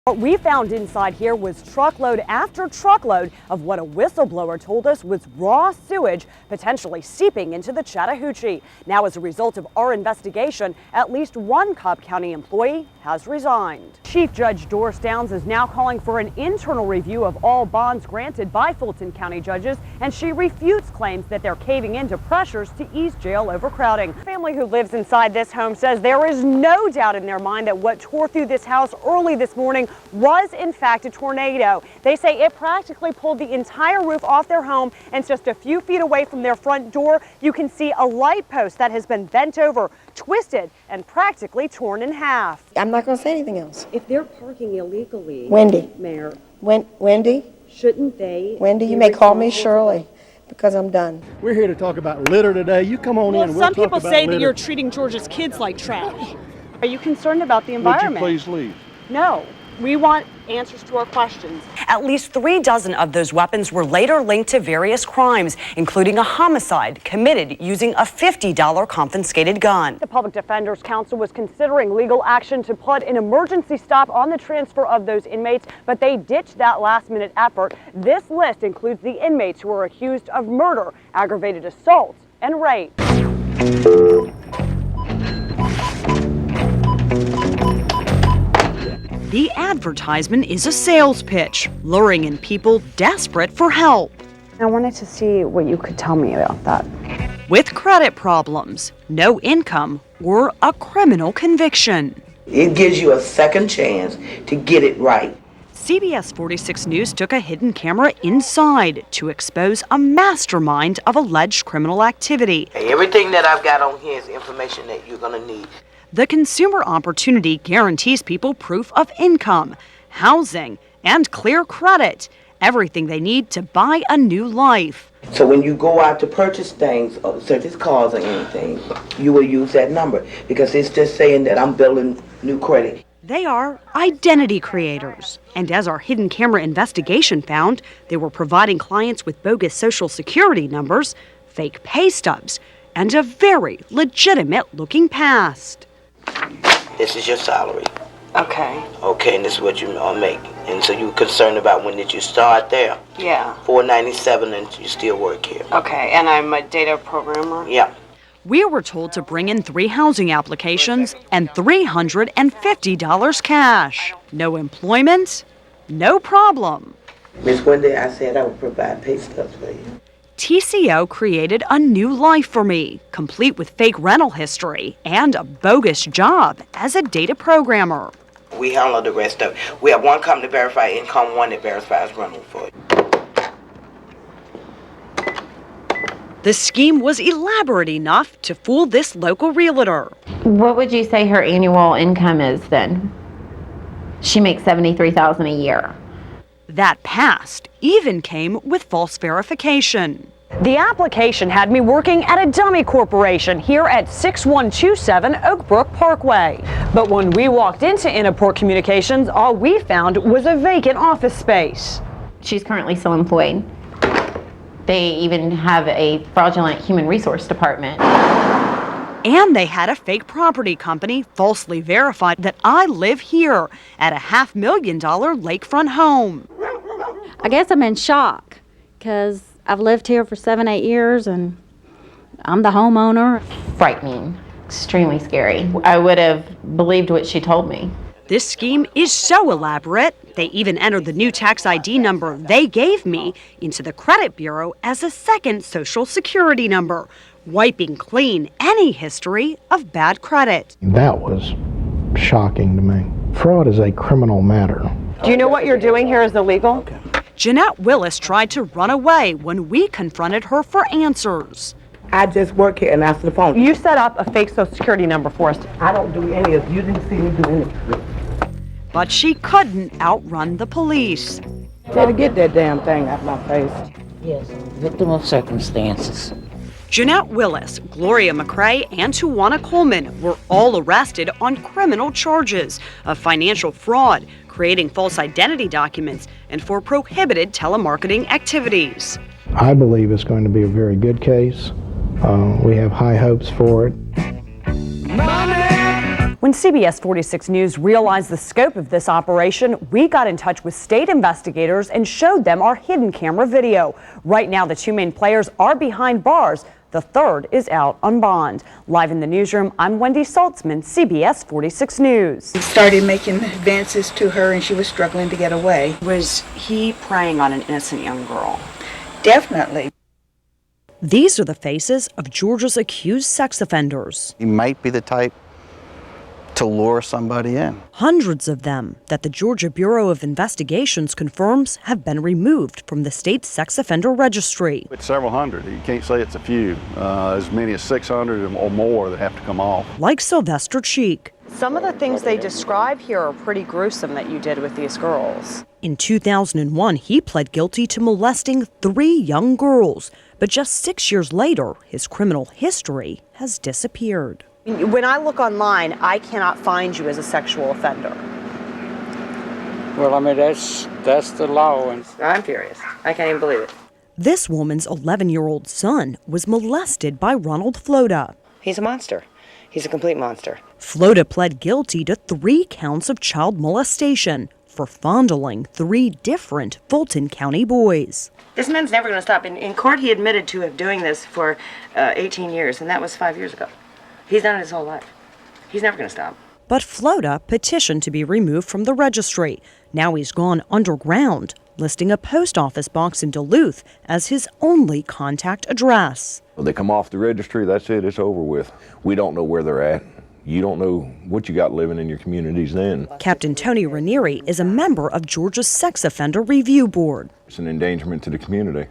What we found inside here was truckload after truckload of what a whistleblower told us was raw sewage potentially seeping into the Chattahoochee. Now, as a result of our investigation, at least one Cobb County employee has resigned. Chief Judge Doris Downs is now calling for an internal review of all bonds granted by Fulton County judges, and she refutes claims that they're caving into pressures to ease jail overcrowding. The family who lives inside this home says there is no doubt in their mind that what tore through this house early this morning was in fact a tornado. They say it practically pulled the entire roof off their home, and just a few feet away from their front door, you can see a light post that has been bent over, twisted, and practically torn in half. I'm not going to say anything else. If they're parking illegally, Wendy. Mayor, Wendy? shouldn't they? Wendy, you may call me Shirley because I'm done. We're here to talk about litter today. You come on in and we'll some talk people about say litter. that you're treating Georgia's kids like trash. Are you concerned about the environment? Would you please leave? No. We want answers to our questions. At least 36 of those weapons were later linked to various crimes, including a homicide committed using a $50 confiscated gun. The Public Defender's Council was considering legal action to put an emergency stop on the transfer of those inmates, but they ditched that last-minute effort. This list includes the inmates who are accused of murder, aggravated assault, and rape. The advertisement is a sales pitch, luring in people desperate for help. I wanted to see what you could tell me about that. With credit problems, no income, or a criminal conviction. It gives you a second chance to get it right. CBS 46 News took a hidden camera inside to expose a mastermind of alleged criminal activity. Everything that I've got on here is information that you're going to need. The Consumer Opportunity guarantees people proof of income, housing, and clear credit, everything they need to buy a new life. So when you go out to purchase things, such as cars or anything, you will use that number because it's just saying that I'm building new credit. They are identity creators. And as our hidden camera investigation found, they were providing clients with bogus Social Security numbers, fake pay stubs, and a very legitimate-looking past. This is your salary. Okay. Okay, and this is what you make. And so you're concerned about when did you start there? Yeah. $497 and you still work here. Okay, and I'm a data programmer? Yeah. We were told to bring in 3 housing applications and $350 cash. No employment, no problem. Miss Wendy, I said I would provide pay stubs for you. TCO created a new life for me, complete with fake rental history and a bogus job as a data programmer. We handle the rest of it. We have one company to verify income, one that verifies rental for you. The scheme was elaborate enough to fool this local realtor. What would you say her annual income is then? She makes $73,000 a year. That past even came with false verification. The application had me working at a dummy corporation here at 6127 Oak Brook Parkway. But when we walked into Innaport Communications, all we found was a vacant office space. She's currently still employed. They even have a fraudulent human resource department. And they had a fake property company falsely verified that I live here at a $500,000 lakefront home. I guess I'm in shock because I've lived here for 7-8 years and I'm the homeowner. Frightening, extremely scary. I would have believed what she told me. This scheme is so elaborate, they even entered the new tax ID number they gave me into the credit bureau as a second Social Security number, wiping clean any history of bad credit. That was shocking to me. Fraud is a criminal matter. Do you know what you're doing here is illegal? Okay. Jeanette Willis tried to run away when we confronted her for answers. I just work here and answer the phone. You set up a fake Social Security number for us. I don't do any of it. You didn't see me do anything. But she couldn't outrun the police. Try to get that damn thing out of my face. Yes, victim of circumstances. Jeanette Willis, Gloria McCrae, and Tawana Coleman were all arrested on criminal charges of financial fraud, creating false identity documents, and for prohibited telemarketing activities. I believe it's going to be a very good case. We have high hopes for it. When When CBS 46 News realized the scope of this operation, we got in touch with state investigators and showed them our hidden camera video. Right now, the two main players are behind bars. The third is out on bond. Live in the newsroom, I'm Wendy Saltzman, CBS 46 News. He started making advances to her and she was struggling to get away. Was he preying on an innocent young girl? Definitely. These are the faces of Georgia's accused sex offenders. He might be the type to lure somebody in. Hundreds of them that the Georgia Bureau of Investigations confirms have been removed from the state's sex offender registry. It's several hundred. You can't say it's a few. As many as 600 or more that have to come off. Like Sylvester Cheek. Some of the things they describe here are pretty gruesome that you did with these girls. In 2001, he pled guilty to molesting 3 young girls. But just 6 years later, his criminal history has disappeared. When I look online, I cannot find you as a sexual offender. Well, I mean, that's the law. And I'm furious. I can't even believe it. This woman's 11-year-old son was molested by Ronald Flota. He's a monster. He's a complete monster. Flota pled guilty to 3 counts of child molestation for fondling 3 different Fulton County boys. This man's never going to stop. In court, he admitted to doing this for 18 years, and that was 5 years ago. He's done it his whole life. He's never going to stop. But Flota petitioned to be removed from the registry. Now he's gone underground, listing a post office box in Duluth as his only contact address. When they come off the registry, that's it, it's over with. We don't know where they're at. You don't know what you got living in your communities then. Captain Tony Ranieri is a member of Georgia's Sex Offender Review Board. It's an endangerment to the community.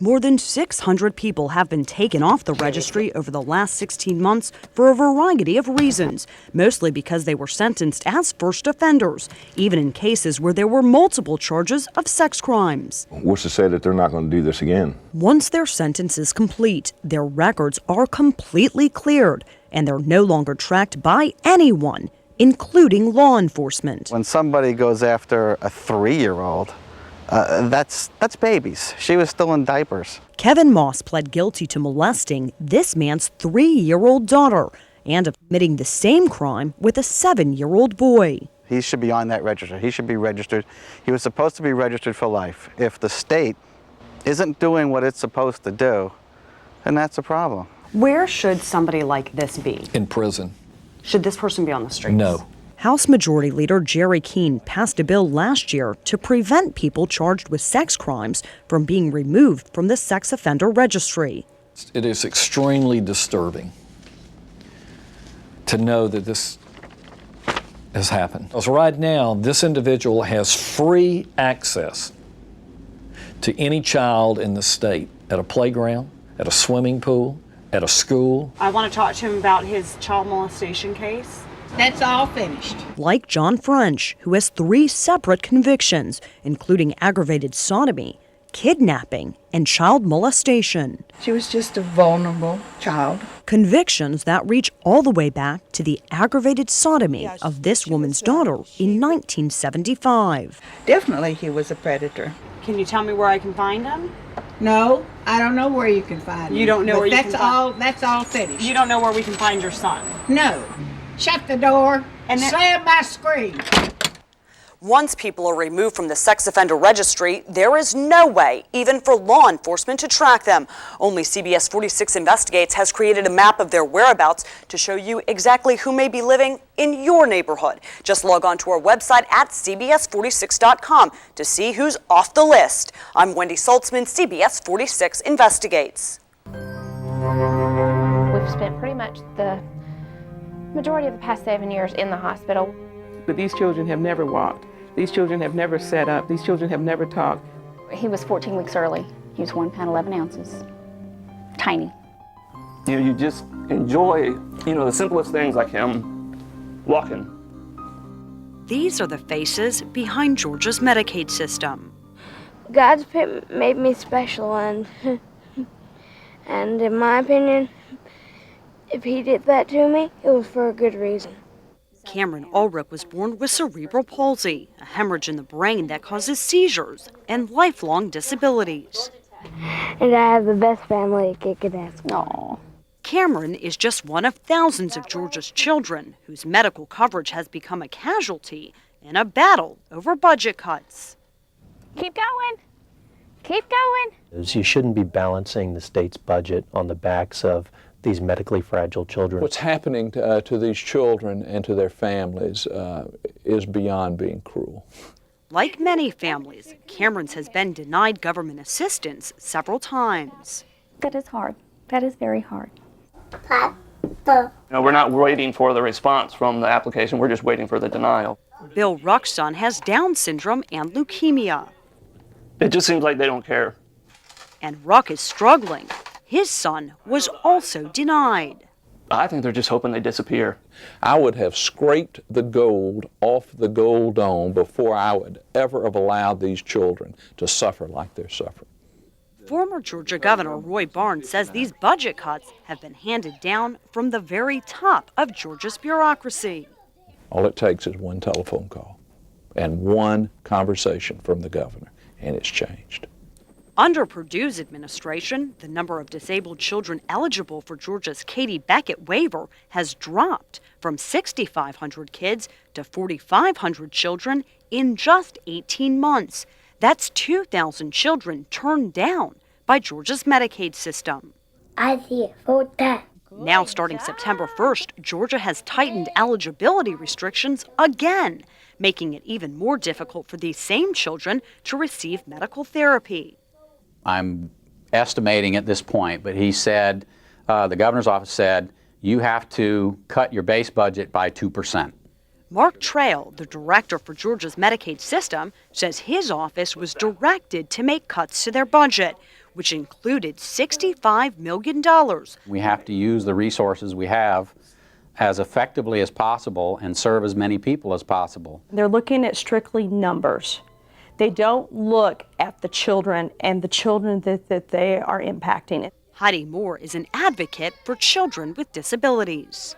More than 600 people have been taken off the registry over the last 16 months for a variety of reasons, mostly because they were sentenced as first offenders, even in cases where there were multiple charges of sex crimes. What's to say that they're not going to do this again? Once their sentence is complete, their records are completely cleared, and they're no longer tracked by anyone, including law enforcement. When somebody goes after a 3-year-old, that's babies. She was still in diapers. Kevin Moss pled guilty to molesting this man's 3-year-old daughter and of committing the same crime with a 7-year-old boy. He should be on that register. He should be registered. He was supposed to be registered for life. If the state isn't doing what it's supposed to do, then that's a problem. Where should somebody like this be? In prison. Should this person be on the streets? No. House Majority Leader Jerry Keene passed a bill last year to prevent people charged with sex crimes from being removed from the sex offender registry. It is extremely disturbing to know that this has happened. Because right now, this individual has free access to any child in the state at a playground, at a swimming pool, at a school. I want to talk to him about his child molestation case. That's all finished. Like John French, who has 3 separate convictions, including aggravated sodomy, kidnapping, and child molestation. She was just a vulnerable child. Convictions that reach all the way back to the aggravated sodomy of this woman's daughter in 1975. Definitely he was a predator. Can you tell me where I can find him? No, I don't know where you can find him. You don't know where you can find him? That's all finished. You don't know where we can find your son? No. Shut the door and slam my screen. Once people are removed from the sex offender registry, there is no way, even for law enforcement, to track them. Only CBS 46 Investigates has created a map of their whereabouts to show you exactly who may be living in your neighborhood. Just log on to our website at cbs46.com to see who's off the list. I'm Wendy Saltzman, CBS 46 Investigates. We've spent pretty much the majority of the past 7 years in the hospital. But these children have never walked. These children have never sat up. These children have never talked. He was 14 weeks early. He was 1 pound 11 ounces. Tiny. You know, you just enjoy, the simplest things like him walking. These are the faces behind Georgia's Medicaid system. God's made me special, and in my opinion, if he did that to me, it was for a good reason. Cameron Ulrich was born with cerebral palsy, a hemorrhage in the brain that causes seizures and lifelong disabilities. And I have the best family a kid could ask for. Aww. Cameron is just one of thousands of Georgia's children whose medical coverage has become a casualty in a battle over budget cuts. Keep going. Keep going. You shouldn't be balancing the state's budget on the backs of these medically fragile children. What's happening to these children and to their families is beyond being cruel. Like many families, Cameron's has been denied government assistance several times. That is hard. That is very hard. We're not waiting for the response from the application, we're just waiting for the denial. Bill Ruck's son has Down syndrome and leukemia. It just seems like they don't care. And Ruck is struggling. His son was also denied. I think they're just hoping they disappear. I would have scraped the gold off the gold dome before I would ever have allowed these children to suffer like they're suffering. Former Georgia Governor Roy Barnes says these budget cuts have been handed down from the very top of Georgia's bureaucracy. All it takes is one telephone call and one conversation from the governor, and it's changed. Under Perdue's administration, the number of disabled children eligible for Georgia's Katie Beckett waiver has dropped from 6,500 kids to 4,500 children in just 18 months. That's 2,000 children turned down by Georgia's Medicaid system. I see it. Vote that. Now, starting September 1st, Georgia has tightened eligibility restrictions again, making it even more difficult for these same children to receive medical therapy. I'm estimating at this point, but he said, the governor's office said, you have to cut your base budget by 2%. Mark Trail, the director for Georgia's Medicaid system, says his office was directed to make cuts to their budget, which included $65 million. We have to use the resources we have as effectively as possible and serve as many people as possible. They're looking at strictly numbers. They don't look at the children and the children that they are impacting. Heidi Moore is an advocate for children with disabilities.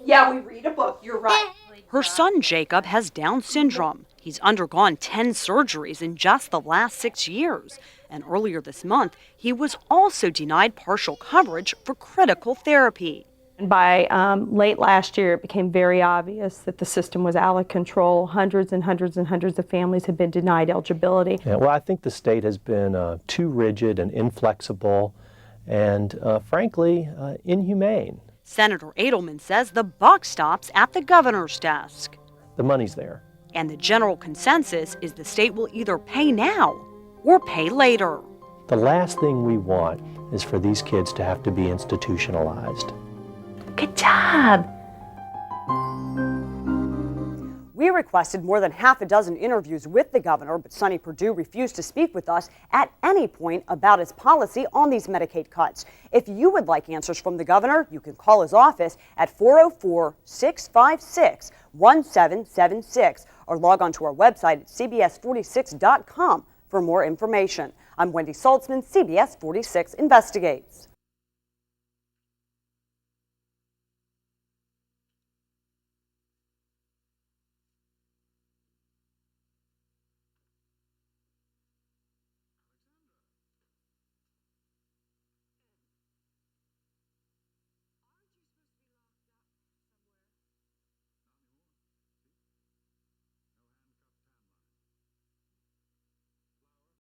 Yeah, we read a book, you're right. Her son Jacob has Down syndrome. He's undergone 10 surgeries in just the last 6 years. And earlier this month, he was also denied partial coverage for critical therapy. And by late last year, it became very obvious that the system was out of control. Hundreds and hundreds and hundreds of families have been denied eligibility. Yeah, well, I think the state has been too rigid and inflexible and, frankly, inhumane. Senator Edelman says the buck stops at the governor's desk. The money's there. And the general consensus is the state will either pay now or pay later. The last thing we want is for these kids to have to be institutionalized. Good job. We requested more than half a dozen interviews with the governor, but Sonny Perdue refused to speak with us at any point about his policy on these Medicaid cuts. If you would like answers from the governor, you can call his office at 404-656-1776 or log on to our website at cbs46.com for more information. I'm Wendy Saltzman, CBS 46 Investigates.